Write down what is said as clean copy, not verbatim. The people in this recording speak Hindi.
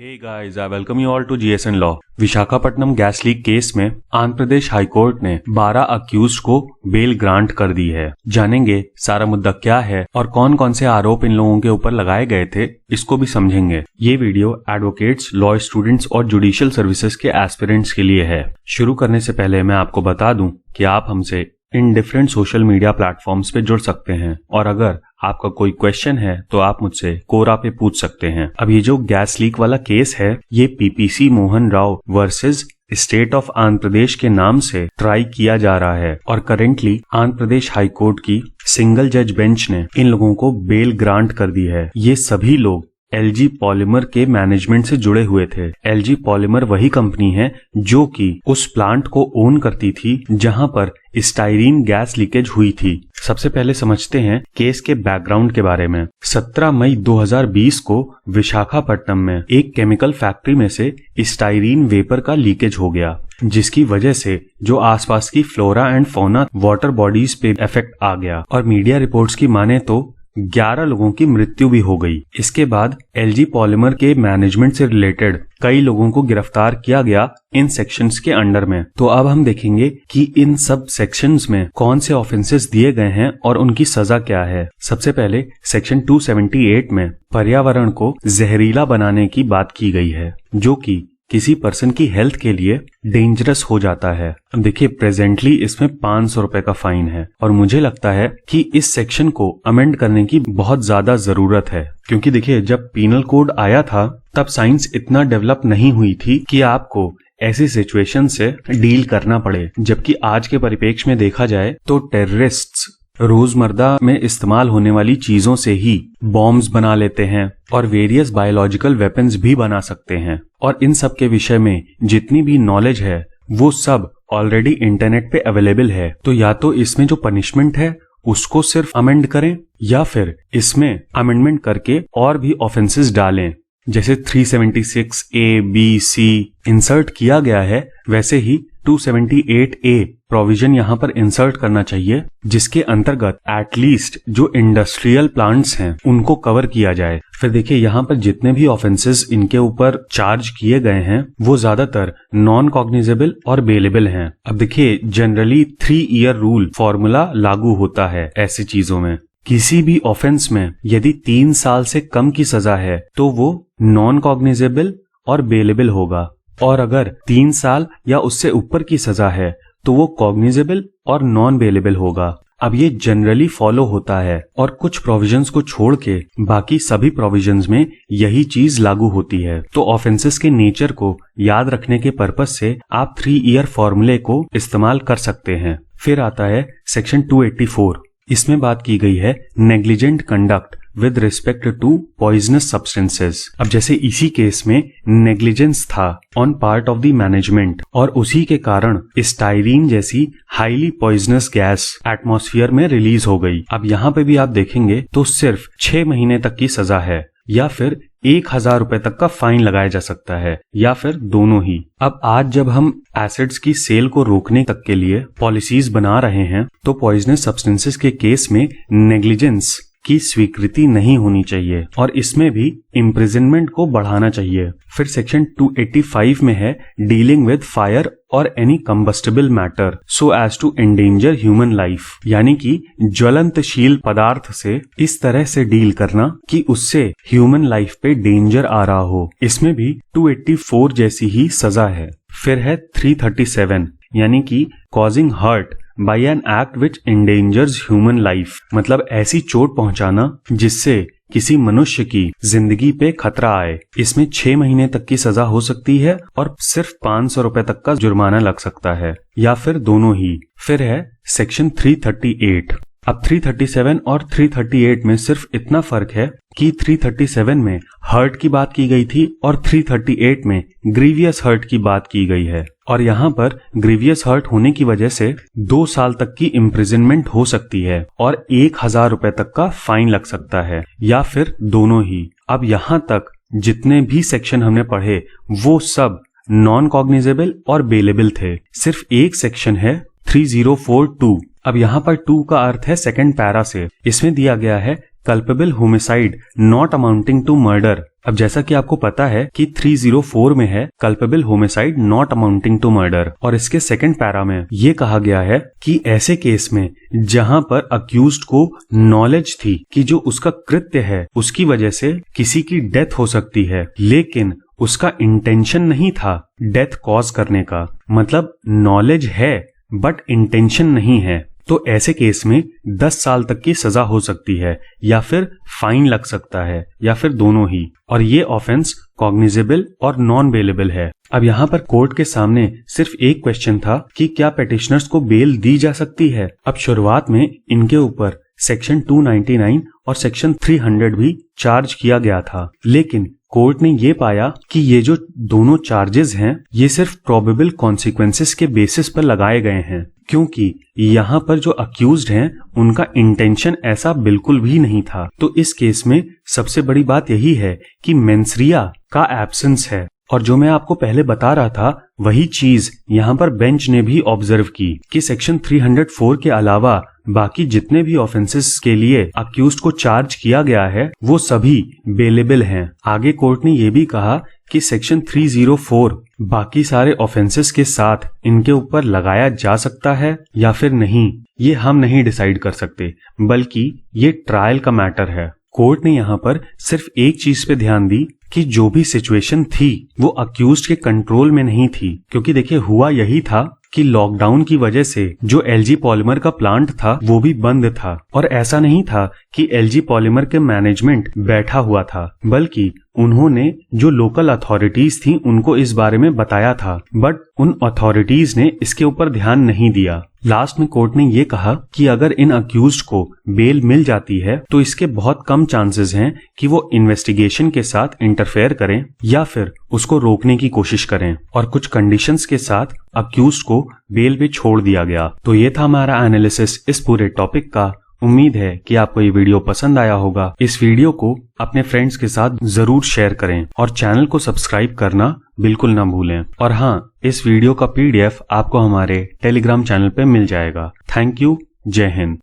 Hey guys, I welcome you all to GSN Law। Visakhapatnam gas leak case में आंध्र प्रदेश हाई कोर्ट ने 12 अक्यूज को बेल ग्रांट कर दी है। जानेंगे सारा मुद्दा क्या है और कौन कौन से आरोप इन लोगों के ऊपर लगाए गए थे, इसको भी समझेंगे। ये वीडियो एडवोकेट्स, लॉ स्टूडेंट्स और जुडिशियल सर्विसेज के एस्पिरेंट्स के लिए है। शुरू करने से पहले मैं आपको बता दूं कि आप हमसे in different social media platforms पे जुड़ सकते हैं और अगर आपका कोई क्वेश्चन है तो आप मुझसे कोरा पे पूछ सकते हैं। अब ये जो गैस लीक वाला केस है, ये PPC Mohan Rao versus state of Andhra Pradesh के नाम से ट्राई किया जा रहा है और currently Andhra Pradesh high court की सिंगल जज बेंच ने इन लोगों को बेल ग्रांट कर दी है। ये सभी लोग एलजी पॉलीमर के मैनेजमेंट से जुड़े हुए थे। एलजी पॉलीमर वही कंपनी है जो कि उस प्लांट को ओन करती थी जहां पर स्टाइरीन गैस लीकेज हुई थी। सबसे पहले समझते हैं केस के बैकग्राउंड के बारे में। 17 मई 2020 को विशाखापट्टनम में एक केमिकल फैक्ट्री में से स्टाइरीन वेपर का लीकेज हो गया, जिसकी वजह से जो आसपास की flora and fauna water bodies पे इफेक्ट आ गया और मीडिया रिपोर्ट्स की माने तो 11 लोगों की मृत्यु भी हो गई। इसके बाद एलजी पॉलीमर के मैनेजमेंट से रिलेटेड कई लोगों को गिरफ्तार किया गया इन सेक्शंस के अंडर में। तो अब हम देखेंगे कि इन सब सेक्शंस में कौन से ऑफेंसेस दिए गए हैं और उनकी सजा क्या है। सबसे पहले सेक्शन 278 में पर्यावरण को जहरीला बनाने की बात की गई है, जो कि किसी पर्सन की हेल्थ के लिए डेंजरस हो जाता है। अब देखिए, प्रेजेंटली इसमें 500 रुपए का फाइन है और मुझे लगता है कि इस सेक्शन को अमेंड करने की बहुत ज्यादा जरूरत है, क्योंकि देखिए जब पीनल कोड आया था तब साइंस इतना डेवलप नहीं हुई थी कि आपको ऐसी सिचुएशन से डील करना पड़े। जबकि आज के परिप्रेक्ष्य में देखा जाए तो टेररिस्ट्स रोजमर्रा में इस्तेमाल होने वाली चीजों से ही बॉम्ब्स बना लेते हैं और वेरियस बायोलॉजिकल वेपन्स भी बना सकते हैं। और इन सब के विषय में जितनी भी नॉलेज है वो सब ऑलरेडी इंटरनेट पे अवेलेबल है। तो या तो इसमें जो पनिशमेंट है उसको सिर्फ अमेंड करें या फिर इसमें अमेंडमेंट करके और भी ऑफेंसेस डालें। जैसे 376 A, B, C इंसर्ट किया गया है, वैसे ही 278A प्रोविजन यहाँ पर इंसर्ट करना चाहिए, जिसके अंतर्गत एटलीस्ट जो इंडस्ट्रियल प्लांट्स हैं उनको कवर किया जाए। फिर देखिए यहाँ पर जितने भी ऑफेंसेस इनके ऊपर चार्ज किए गए हैं वो ज्यादातर नॉन कॉग्निजेबल और बेलेबल हैं। अब देखिए जनरली 3 ईयर रूल फॉर्मूला लागू होता है ऐसी चीजों में। किसी भी ऑफेंस में यदि 3 साल से कम की सजा है तो वो नॉन कॉग्निजेबल और बेलेबल होगा, और अगर 3 साल या उससे ऊपर की सजा है तो वो कॉग्निजेबल और नॉन बेलेबल होगा। अब ये जनरली फॉलो होता है और कुछ प्रोविजंस को छोड़ के बाकी सभी प्रोविजंस में यही चीज लागू होती है। तो ऑफेंसेस के नेचर को याद रखने के पर्पस से आप 3 ईयर फॉर्मूले को इस्तेमाल कर सकते हैं। फिर आता है सेक्शन 284। इसमें बात की गई है negligent conduct with respect to poisonous substances. अब जैसे इसी केस में नेग्लिजेंस था on part of the management और उसी के कारण स्टाइरीन जैसी हाईली पॉइजनस गैस एटमॉस्फेयर में रिलीज हो गई। अब यहाँ पे भी आप देखेंगे तो सिर्फ 6 महीने तक की सजा है या फिर 1000 रुपए तक का फाइन लगाया जा सकता है, या फिर दोनों ही। अब आज जब हम एसिड्स की सेल को रोकने तक के लिए पॉलिसीज बना रहे हैं तो पॉइजनस सब्सटेंसेस के केस में नेग्लिजेंस की स्वीकृति नहीं होनी चाहिए और इसमें भी इम्प्रिजनमेंट को बढ़ाना चाहिए। फिर सेक्शन 285 में है डीलिंग विद फायर और any combustible matter so as to endanger human life, यानी कि ज्वलंतशील पदार्थ से इस तरह से डील करना कि उससे ह्यूमन लाइफ पे डेंजर आ रहा हो। इसमें भी 284 जैसी ही सजा है। फिर है 337, यानी कि causing hurt by an act which endangers human life, मतलब ऐसी चोट पहुंचाना जिससे किसी मनुष्य की जिंदगी पे खतरा आए। इसमें 6 महीने तक की सजा हो सकती है और सिर्फ 500 रुपए तक का जुर्माना लग सकता है, या फिर दोनों ही। फिर है सेक्शन 338। अब 337 और 338 में सिर्फ इतना फर्क है कि 337 में हर्ट की बात की गई थी और 338 में ग्रीवियस हर्ट की बात की गई है। और यहाँ पर ग्रीवियस हर्ट होने की वजह से 2 साल तक की इम्प्रिजनमेंट हो सकती है और 1000 रुपए तक का फाइन लग सकता है, या फिर दोनों ही। अब यहाँ तक जितने भी सेक्शन हमने पढ़े वो सब नॉन कॉग्निजेबल और बेलेबल थे। सिर्फ एक सेक्शन है 3042। अब यहाँ पर 2 का अर्थ है सेकंड पैरा से। इसमें दिया गया है culpable homicide not amounting to murder. अब जैसा कि आपको पता है कि 304 में है culpable homicide not amounting to murder, और इसके सेकंड पैरा में ये कहा गया है कि ऐसे केस में जहां पर अक्यूज्ड को नॉलेज थी कि जो उसका कृत्य है उसकी वजह से किसी की डेथ हो सकती है, लेकिन उसका इंटेंशन नहीं था डेथ कॉज करने का, मतलब नॉलेज है बट इंटेंशन नहीं है, तो ऐसे केस में 10 साल तक की सजा हो सकती है या फिर फाइन लग सकता है या फिर दोनों ही, और ये ऑफेंस कॉग्निजेबल और नॉन बेलेबल है। अब यहाँ पर कोर्ट के सामने सिर्फ एक क्वेश्चन था कि क्या पेटिशनर्स को बेल दी जा सकती है। अब शुरुआत में इनके ऊपर सेक्शन 299 और सेक्शन 300 भी चार्ज किया गया था, लेकिन कोर्ट ने ये पाया कि ये जो दोनों चार्जेस हैं ये सिर्फ प्रोबेबल कॉन्सिक्वेंसेस के बेसिस पर लगाए गए हैं, क्योंकि यहाँ पर जो अक्यूज्ड हैं उनका इंटेंशन ऐसा बिल्कुल भी नहीं था। तो इस केस में सबसे बड़ी बात यही है कि मेंसरिया का एब्सेंस है, और जो मैं आपको पहले बता रहा था वही चीज यहाँ पर बेंच ने भी ऑब्जर्व की कि सेक्शन 304 के अलावा बाकी जितने भी ऑफेंसेस के लिए अक्यूज्ड को चार्ज किया गया है वो सभी बेलेबल हैं। आगे कोर्ट ने ये भी कहा कि सेक्शन 304 बाकी सारे ऑफेंसेस के साथ इनके ऊपर लगाया जा सकता है या फिर नहीं, ये हम नहीं डिसाइड कर सकते, बल्कि ये ट्रायल का मैटर है। कोर्ट ने यहाँ पर सिर्फ एक चीज पे ध्यान दी कि जो भी सिचुएशन थी वो अक्यूज्ड के कंट्रोल में नहीं थी, क्योंकि देखिए हुआ यही था कि लॉकडाउन की वजह से जो एलजी पॉलीमर का प्लांट था वो भी बंद था, और ऐसा नहीं था कि एलजी पॉलीमर के मैनेजमेंट बैठा हुआ था, बल्कि उन्होंने जो लोकल अथॉरिटीज थी उनको इस बारे में बताया था, बट उन अथॉरिटीज ने इसके ऊपर ध्यान नहीं दिया। लास्ट में कोर्ट ने ये कहा कि अगर इन अक्यूज्ड को बेल मिल जाती है तो इसके बहुत कम चांसेस हैं कि वो इन्वेस्टिगेशन के साथ इंटरफेयर करें या फिर उसको रोकने की कोशिश करें, और कुछ कंडीशंस के साथ अक्यूज्ड को बेल पे छोड़ दिया गया। तो ये था हमारा एनालिसिस इस पूरे टॉपिक का। उम्मीद है कि आपको ये वीडियो पसंद आया होगा। इस वीडियो को अपने फ्रेंड्स के साथ जरूर शेयर करें और चैनल को सब्सक्राइब करना बिल्कुल ना भूलें। और हाँ, इस वीडियो का PDF आपको हमारे टेलीग्राम चैनल पे मिल जाएगा। Thank you. जय हिंद।